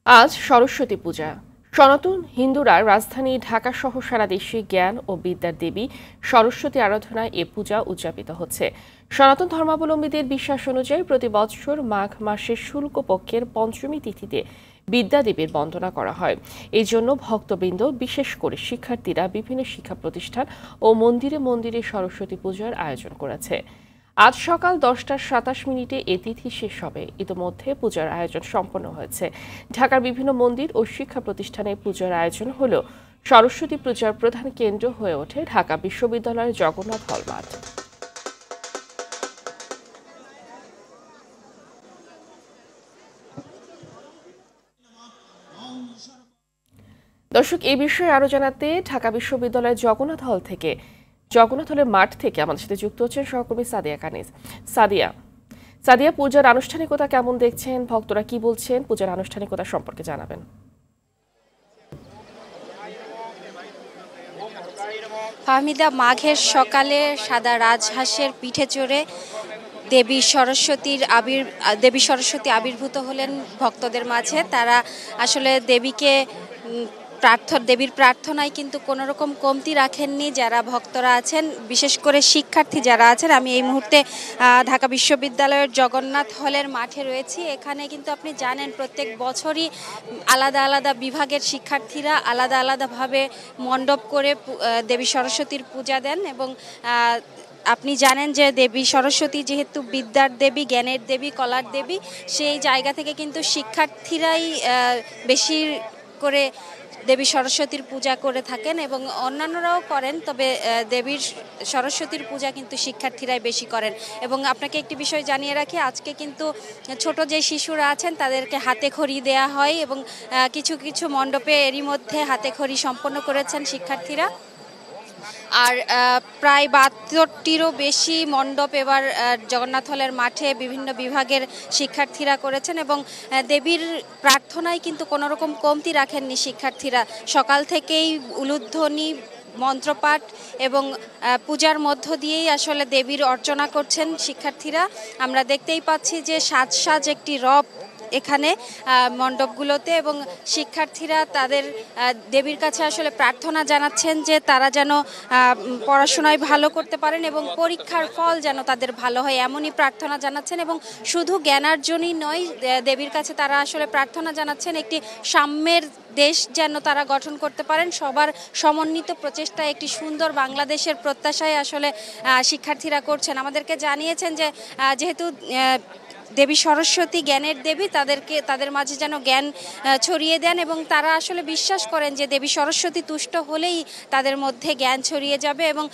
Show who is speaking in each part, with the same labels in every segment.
Speaker 1: আজ সরস্বতী পূজা। সনাতন হিন্দুরা রাজধানী ঢাকা সহ সারা দেশে জ্ঞান ও বিদ্যার দেবী সরস্বতী আরাধনায় এ পূজা উদযাপিত হচ্ছে। সনাতন ধর্মাবলম্বীদের বিশ্বাস অনুযায়ী প্রতি বছর মাঘ মাসের শুল্ক পক্ষের পঞ্চমী তিথিতে বিদ্যা দেবীর বন্দনা করা হয়। এই জন্য ভক্তবৃন্দ, বিশেষ করে শিক্ষার্থীরা বিভিন্ন শিক্ষা প্রতিষ্ঠান ও মন্দিরে মন্দিরে সরস্বতী পূজার আয়োজন করেছে। আজ সকাল 10:27 এ তিথি শেষ হবে। ইতোমধ্যে পূজার আয়োজন সম্পন্ন হয়েছে। ঢাকার বিভিন্ন মন্দির ও শিক্ষা প্রতিষ্ঠানে পূজার আয়োজন হলেও সরস্বতী পূজার প্রধান কেন্দ্র হয়ে ওঠে ঢাকা বিশ্ববিদ্যালয়ের জগন্নাথ হল মাঠ। দর্শক, এই বিষয়ে আরো জানাতে ঢাকা বিশ্ববিদ্যালয়ের জগন্নাথ হলের মাঠ থেকে আমাদের সাথে যুক্ত হচ্ছেন সহকর্মী সাদিয়া কানিজ। সাদিয়া, পূজার আনুষ্ঠানিকতা কেমন দেখছেন? ভক্তরা কি বলছেন? পূজার আনুষ্ঠানিকতা সম্পর্কে জানাবেন।
Speaker 2: ফাহমিদা, মাঘের সকালে সাদা রাজহাঁসের পিঠে চড়ে দেবী সরস্বতী আবির্ভূত হলেন ভক্তদের মাঝে। তারা আসলে দেবীর প্রার্থনায় কিন্তু কোনো রকম কমতি রাখেননি যারা ভক্তরা আছেন, বিশেষ করে শিক্ষার্থী যারা আছেন। আমি এই মুহূর্তে ঢাকা বিশ্ববিদ্যালয়ের জগন্নাথ হলের মাঠে রয়েছি। এখানে কিন্তু আপনি জানেন প্রত্যেক বছরই আলাদা আলাদা বিভাগের শিক্ষার্থীরা আলাদা আলাদাভাবে মণ্ডপ করে দেবী সরস্বতীর পূজা দেন। এবং আপনি জানেন যে দেবী সরস্বতী যেহেতু বিদ্যার দেবী, জ্ঞানের দেবী, কলার দেবী, সেই জায়গা থেকে কিন্তু শিক্ষার্থীরাই বেশি করে দেবী সরস্বতীর পূজা করে থাকেন এবং অন্যান্যরাও করেন, তবে দেবীর সরস্বতীর পূজা কিন্তু শিক্ষার্থীরাই বেশি করেন। এবং আপনাকে একটি বিষয় জানিয়ে রাখি, আজকে কিন্তু ছোট যে শিশুরা আছেন তাদেরকে হাতে খড়ি দেয়া হয় এবং কিছু কিছু মণ্ডপে এরই মধ্যে হাতে খড়ি সম্পন্ন করেছেন শিক্ষার্থীরা। আর প্রায় 72টিরও বেশি মণ্ডপ এবার জগন্নাথ হলের মাঠে বিভিন্ন বিভাগের শিক্ষার্থীরা করেছেন এবং দেবীর প্রার্থনায় কিন্তু কোনো রকম কমতি রাখেননি শিক্ষার্থীরা। সকাল থেকেই উলুধ্বনি, মন্ত্রপাঠ এবং পূজার মধ্য দিয়েই আসলে দেবীর অর্চনা করছেন শিক্ষার্থীরা। আমরা দেখতেই পাচ্ছি যে সাজ একটি রব এখানে মণ্ডপগুলোতে, এবং শিক্ষার্থীরা তাদের দেবীর কাছে আসলে প্রার্থনা জানাচ্ছেন যে তারা যেন পড়াশোনায় ভালো করতে পারেন এবং পরীক্ষার ফল যেন তাদের ভালো হয়, এমনই প্রার্থনা জানাচ্ছেন। এবং শুধু জ্ঞানার্জনই নয়, দেবীর কাছে তারা আসলে প্রার্থনা জানাচ্ছেন একটি সাম্যের দেশ যেন তারা গঠন করতে পারেন। সবার সমন্বিত প্রচেষ্টায় একটি সুন্দর বাংলাদেশের প্রত্যাশায় আসলে শিক্ষার্থীরা করছেন। আমাদেরকে জানিয়েছেন যে যেহেতু দেবী সরস্বতী জ্ঞানের দেবী, তাদের মাঝে যেন জ্ঞান ছড়িয়ে দেন এবং তারা আসলে বিশ্বাস করেন যে দেবী সরস্বতী তুষ্ট হলেই তাদের মধ্যে জ্ঞান ছড়িয়ে যাবে এবং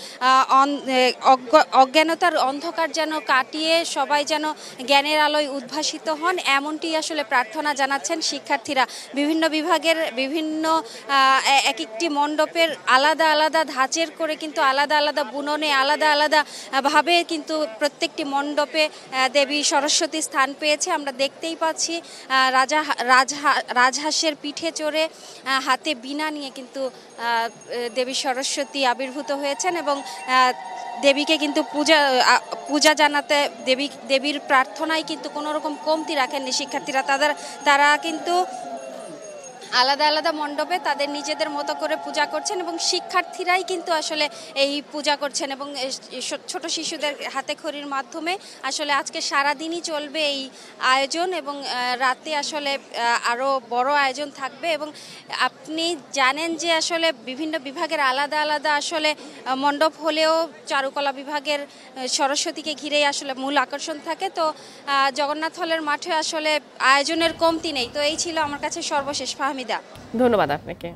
Speaker 2: অজ্ঞানতার অন্ধকার যেন কাটিয়ে সবাই যেন জ্ঞানের আলোয় উদ্ভাসিত হন, এমনটি আসলে প্রার্থনা জানাচ্ছেন শিক্ষার্থীরা। বিভিন্ন বিভাগের বিভিন্ন এক একটি মণ্ডপের আলাদা আলাদা ধাঁচের করে কিন্তু আলাদা আলাদা বুননে আলাদা আলাদা ভাবে কিন্তু প্রত্যেকটি মণ্ডপে দেবী সরস্বতী স্থান পেয়েছে। আমরা দেখতেই পাচ্ছি রাজহাঁসের পিঠে চড়ে হাতে বীণা নিয়ে কিন্তু দেবী সরস্বতী আবির্ভূত হয়েছেন এবং দেবীকে কিন্তু পূজা জানাতে দেবীর প্রার্থনায় কিন্তু কোনো রকম কমতি রাখেননি শিক্ষার্থীরা। তারা কিন্তু আলাদা আলাদা মণ্ডপে তাদের নিজেদের মতো করে পূজা করছেন এবং শিক্ষার্থীরাই কিন্তু আসলে এই পূজা করছেন এবং ছোট শিশুদের হাতে খড়ির মাধ্যমে আসলে আজকে সারাদিনই চলবে এই আয়োজন এবং রাতে আসলে আরও বড় আয়োজন থাকবে। এবং আপনি জানেন যে আসলে বিভিন্ন বিভাগের আলাদা আলাদা আসলে মণ্ডপ হলেও চারুকলা বিভাগের সরস্বতীকে ঘিরেই আসলে মূল আকর্ষণ থাকে। তো জগন্নাথ হলের মাঠে আসলে আয়োজনের কমতি নেই। তো এই ছিল আমার কাছে সর্বশেষ। ফাহমিদা,
Speaker 1: ধন্যবাদ আপনাকে।